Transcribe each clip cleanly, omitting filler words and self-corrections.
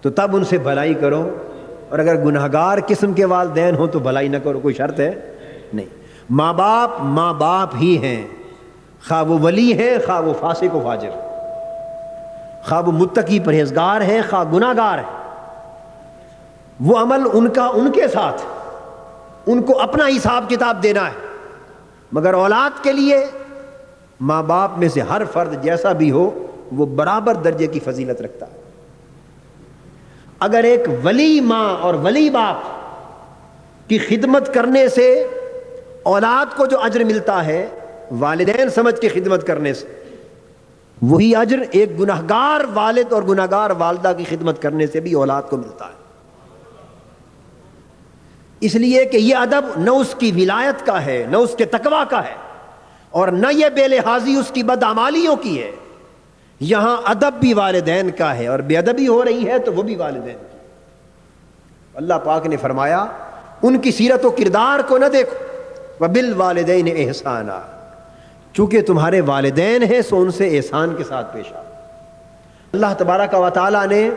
تو تب ان سے بھلائی کرو، اور اگر گناہگار قسم کے والدین ہوں تو بھلائی نہ کرو، کوئی شرط ہے نہیں۔ ماں باپ ہی ہیں، خواہ وہ ولی ہیں، خواہ وہ فاسق و فاجر، خواہ وہ متقی پرہیزگار ہیں، خواہ گناہگار ہیں، وہ عمل ان کا ان کے ساتھ، ان کو اپنا حساب کتاب دینا ہے۔ مگر اولاد کے لیے ماں باپ میں سے ہر فرد جیسا بھی ہو وہ برابر درجے کی فضیلت رکھتا ہے۔ اگر ایک ولی ماں اور ولی باپ کی خدمت کرنے سے اولاد کو جو اجر ملتا ہے والدین سمجھ کے خدمت کرنے سے، وہی اجر ایک گناہگار والد اور گناہگار والدہ کی خدمت کرنے سے بھی اولاد کو ملتا ہے۔ اس لیے کہ یہ ادب نہ اس کی ولایت کا ہے، نہ اس کے تقویٰ کا ہے، اور نہ یہ بے لحاظی اس کی بدعمالیوں کی ہے۔ یہاں ادب بھی والدین کا ہے، اور بے ادبی ہو رہی ہے تو وہ بھی والدین کی۔ اللہ پاک نے فرمایا ان کی سیرت و کردار کو نہ دیکھو، وبالوالدین احسانا، چونکہ تمہارے والدین ہیں سو ان سے احسان کے ساتھ پیش آؤ۔ اللہ تبارک و تعالیٰ نے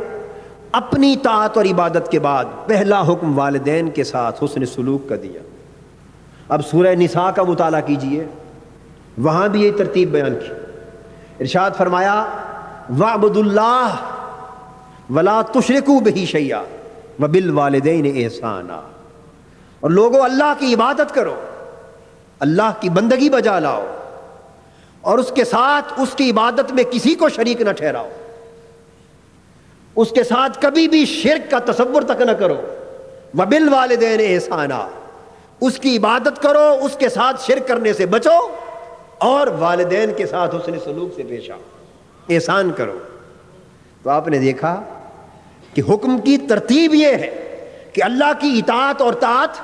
اپنی طاعت اور عبادت کے بعد پہلا حکم والدین کے ساتھ حسن سلوک کا دیا۔ اب سورہ نساء کا مطالعہ کیجئے، وہاں بھی یہ ترتیب بیان کی۔ ارشاد فرمایا وَاعْبُدُوا اللَّهَ وَلَا تُشْرِكُوا بِهِ شَيْئًا وَبِالْوَالِدَيْنِ إِحْسَانًا، اور لوگوں اللہ کی عبادت کرو، اللہ کی بندگی بجا لاؤ، اور اس کے ساتھ اس کی عبادت میں کسی کو شریک نہ ٹھہراؤ، اس کے ساتھ کبھی بھی شرک کا تصور تک نہ کرو۔ وَبِالْوَالِدَيْنِ إِحْسَانًا، اس کی عبادت کرو، اس کے ساتھ شرک کرنے سے بچو، اور والدین کے ساتھ حسن سلوک سے پیش آؤ، احسان کرو۔ تو آپ نے دیکھا کہ حکم کی ترتیب یہ ہے کہ اللہ کی اطاعت اور طاعت،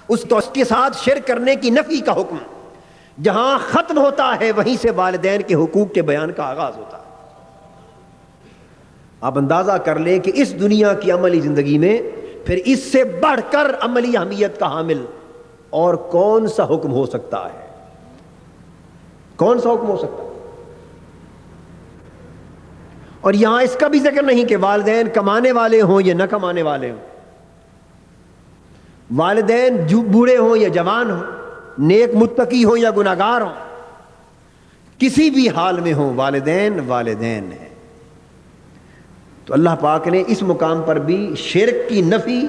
اس کے ساتھ شرک کرنے کی نفی کا حکم جہاں ختم ہوتا ہے وہیں سے والدین کے حقوق کے بیان کا آغاز ہوتا ہے۔ آپ اندازہ کر لیں کہ اس دنیا کی عملی زندگی میں پھر اس سے بڑھ کر عملی اہمیت کا حامل اور کون سا حکم ہو سکتا ہے؟ کون سا حکم ہو سکتا ہے؟ اور یہاں اس کا بھی ذکر نہیں کہ والدین کمانے والے ہوں یا نہ کمانے والے ہوں، والدین بوڑھے ہوں یا جوان ہوں، نیک متقی ہوں یا گناہگار ہوں، کسی بھی حال میں ہوں والدین والدین ہیں۔ تو اللہ پاک نے اس مقام پر بھی شرک کی نفی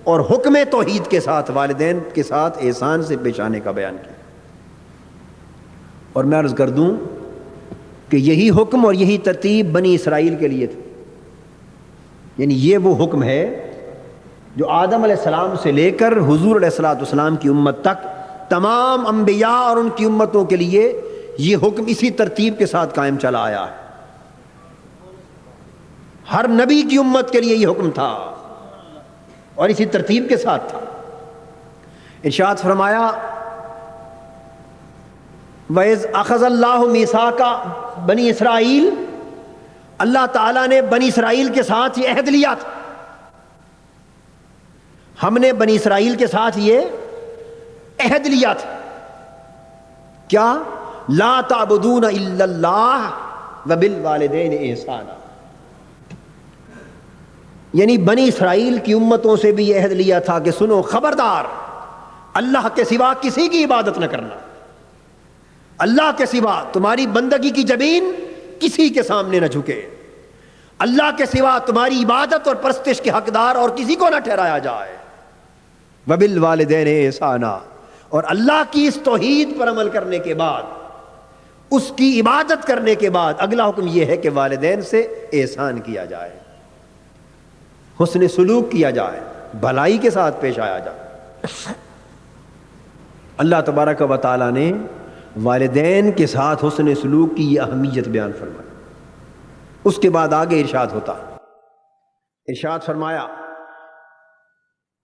اور حکم توحید کے ساتھ والدین کے ساتھ احسان سے پیش آنے کا بیان کیا۔ اور میں عرض کر دوں کہ یہی حکم اور یہی ترتیب بنی اسرائیل کے لیے تھی، یعنی یہ وہ حکم ہے جو آدم علیہ السلام سے لے کر حضور علیہ الصلوۃ والسلام کی امت تک تمام انبیاء اور ان کی امتوں کے لیے یہ حکم اسی ترتیب کے ساتھ قائم چلا آیا ہے۔ ہر نبی کی امت کے لیے یہ حکم تھا اور اسی ترتیب کے ساتھ تھا۔ ارشاد فرمایا وَإِذْ أَخَذَ اللَّهُ مِيثَاقَ بنی اسرائیل، اللہ تعالیٰ نے بنی اسرائیل کے ساتھ یہ عہد لیا تھا۔ ہم نے بنی اسرائیل کے ساتھ یہ عہد لیا تھا، کیا؟ لا تعبدون الا اللہ وبالوالدین احسانا، یعنی بنی اسرائیل کی امتوں سے بھی یہ عہد لیا تھا کہ سنو خبردار، اللہ کے سوا کسی کی عبادت نہ کرنا، اللہ کے سوا تمہاری بندگی کی جبین کسی کے سامنے نہ جھکے، اللہ کے سوا تمہاری عبادت اور پرستش کے حقدار اور کسی کو نہ ٹھہرایا جائے۔ وبالوالدین احسانا، اور اللہ کی اس توحید پر عمل کرنے کے بعد، اس کی عبادت کرنے کے بعد اگلا حکم یہ ہے کہ والدین سے احسان کیا جائے، حسن سلوک کیا جائے، بھلائی کے ساتھ پیش آیا جائے۔ اللہ تبارک و تعالی نے والدین کے ساتھ حسن سلوک کی یہ اہمیت بیان فرمائی۔ اس کے بعد آگے ارشاد ہوتا، ارشاد فرمایا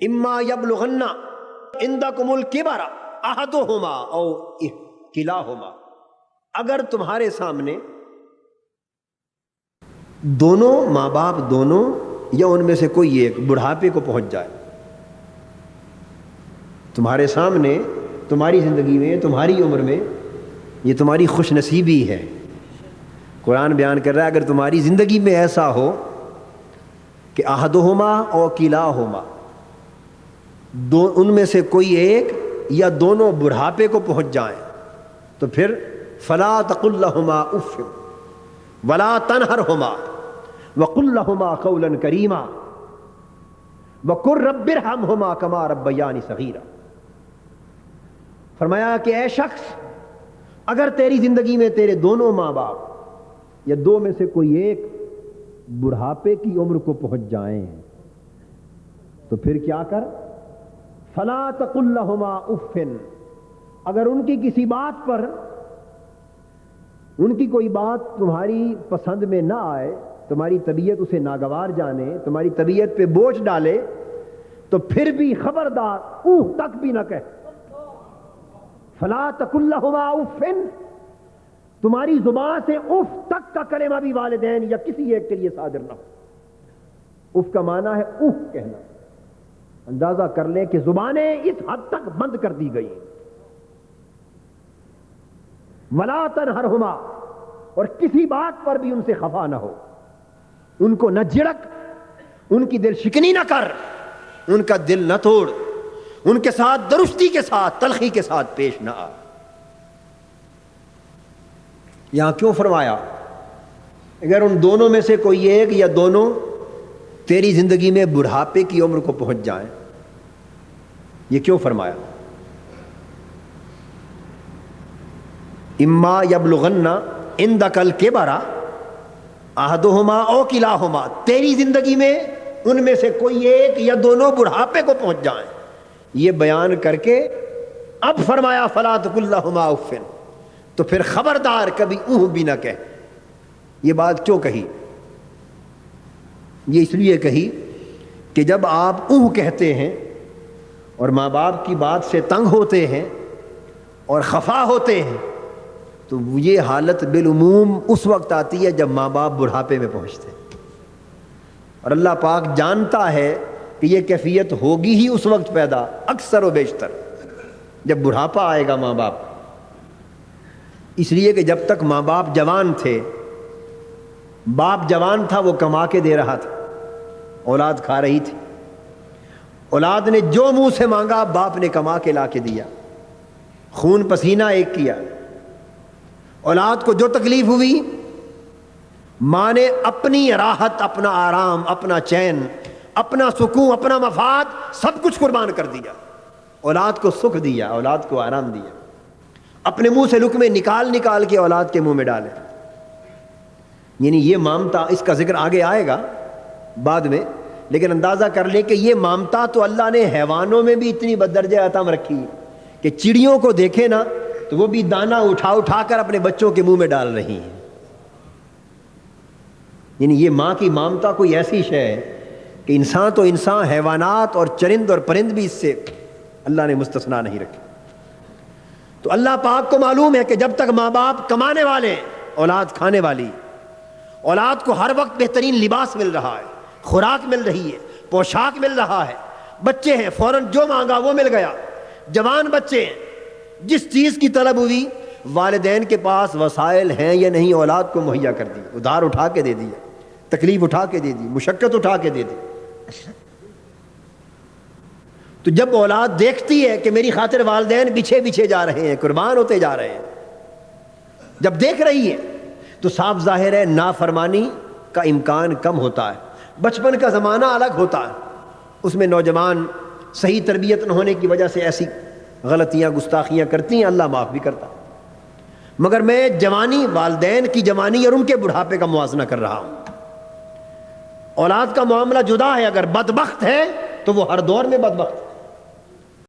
اما یبلغن عندکم الکبر احدہما او کلاہما، اگر تمہارے سامنے دونوں ماں باپ دونوں یا ان میں سے کوئی ایک بڑھاپے کو پہنچ جائے، تمہارے سامنے تمہاری زندگی میں تمہاری عمر میں یہ تمہاری خوش نصیبی ہے۔ قرآن بیان کر رہا ہے اگر تمہاری زندگی میں ایسا ہو کہ احدہما او کلاہما، ان میں سے کوئی ایک یا دونوں بڑھاپے کو پہنچ جائیں تو پھر فلا تقل لہما اف ولا تنہرہما وقل لہما قولا کریما وقل رب ارحمہما کما ربیانی صغیرا۔ فرمایا کہ اے شخص، اگر تیری زندگی میں تیرے دونوں ماں باپ یا دو میں سے کوئی ایک بڑھاپے کی عمر کو پہنچ جائیں تو پھر کیا کر، فلا تقل لہما اف، اگر ان کی کسی بات پر، ان کی کوئی بات تمہاری پسند میں نہ آئے، تمہاری طبیعت اسے ناگوار جانے، تمہاری طبیعت پہ بوجھ ڈالے، تو پھر بھی خبردار اوہ تک بھی نہ کہے۔ فلا تقل لہما اف، تمہاری زبان سے اف تک کا کلمہ بھی والدین یا کسی ایک کے لیے صادر نہ ہو۔ اف کا معنی ہے اوہ کہنا۔ اندازہ کر لیں کہ زبانیں اس حد تک بند کر دی گئی۔ ولا تنہرہما، اور کسی بات پر بھی ان سے خفا نہ ہو، ان کو نہ جھڑک، ان کی دل شکنی نہ کر، ان کا دل نہ توڑ، ان کے ساتھ درستی کے ساتھ، تلخی کے ساتھ پیش نہ آ۔ یہاں کیوں فرمایا اگر ان دونوں میں سے کوئی ایک یا دونوں تیری زندگی میں بڑھاپے کی عمر کو پہنچ جائیں؟ یہ کیوں فرمایا؟ اما یبلغن عندک الکبر احدہما او کلاہما، تیری زندگی میں ان میں سے کوئی ایک یا دونوں بڑھاپے کو پہنچ جائیں۔ یہ بیان کر کے اب فرمایا فلا تقل لہما اف، تو پھر خبردار کبھی اوہ بھی نہ کہے۔ یہ بات کیوں کہی؟ یہ اس لیے کہی کہ جب آپ اوہ کہتے ہیں اور ماں باپ کی بات سے تنگ ہوتے ہیں اور خفا ہوتے ہیں تو یہ حالت بالعموم اس وقت آتی ہے جب ماں باپ بڑھاپے میں پہنچتے ہیں، اور اللہ پاک جانتا ہے کہ یہ کیفیت ہوگی ہی اس وقت پیدا، اکثر و بیشتر جب بڑھاپا آئے گا ماں باپ۔ اس لیے کہ جب تک ماں باپ جوان تھے، باپ جوان تھا، وہ کما کے دے رہا تھا، اولاد کھا رہی تھی، اولاد نے جو منہ سے مانگا باپ نے کما کے لا کے دیا، خون پسینہ ایک کیا۔ اولاد کو جو تکلیف ہوئی ماں نے اپنی راحت، اپنا آرام، اپنا چین، اپنا سکون، اپنا مفاد سب کچھ قربان کر دیا، اولاد کو سکھ دیا، اولاد کو آرام دیا، اپنے منہ سے لقمے نکال نکال کے اولاد کے منہ میں ڈالے۔ یعنی یہ مامتا، اس کا ذکر آگے آئے گا بعد میں، لیکن اندازہ کر لیں کہ یہ مامتا تو اللہ نے حیوانوں میں بھی اتنی بدرجہ عطا رکھی کہ چڑیوں کو دیکھے نا تو وہ بھی دانہ اٹھا اٹھا کر اپنے بچوں کے منہ میں ڈال رہی ہیں۔ یعنی یہ ماں کی مامتا کوئی ایسی شے ہے کہ انسان تو انسان، حیوانات اور چرند اور پرند بھی اس سے اللہ نے مستثنا نہیں رکھے۔ تو اللہ پاک کو معلوم ہے کہ جب تک ماں باپ کمانے والے، اولاد کھانے والی، اولاد کو ہر وقت بہترین لباس مل رہا ہے، خوراک مل رہی ہے، پوشاک مل رہا ہے، بچے ہیں فوراً جو مانگا وہ مل گیا، جوان بچے ہیں، جس چیز کی طلب ہوئی والدین کے پاس وسائل ہیں یا نہیں اولاد کو مہیا کر دی، ادھار اٹھا کے دے دیا، تکلیف اٹھا کے دے دی، مشقت اٹھا کے دے دی۔ تو جب اولاد دیکھتی ہے کہ میری خاطر والدین بچھے بچھے جا رہے ہیں، قربان ہوتے جا رہے ہیں، جب دیکھ رہی ہے تو صاف ظاہر ہے نافرمانی کا امکان کم ہوتا ہے۔ بچپن کا زمانہ الگ ہوتا ہے، اس میں نوجوان صحیح تربیت نہ ہونے کی وجہ سے ایسی غلطیاں گستاخیاں کرتی ہیں، اللہ معاف بھی کرتا، مگر میں جوانی، والدین کی جوانی اور ان کے بڑھاپے کا موازنہ کر رہا ہوں۔ اولاد کا معاملہ جدا ہے، اگر بدبخت ہے تو وہ ہر دور میں بدبخت ہے۔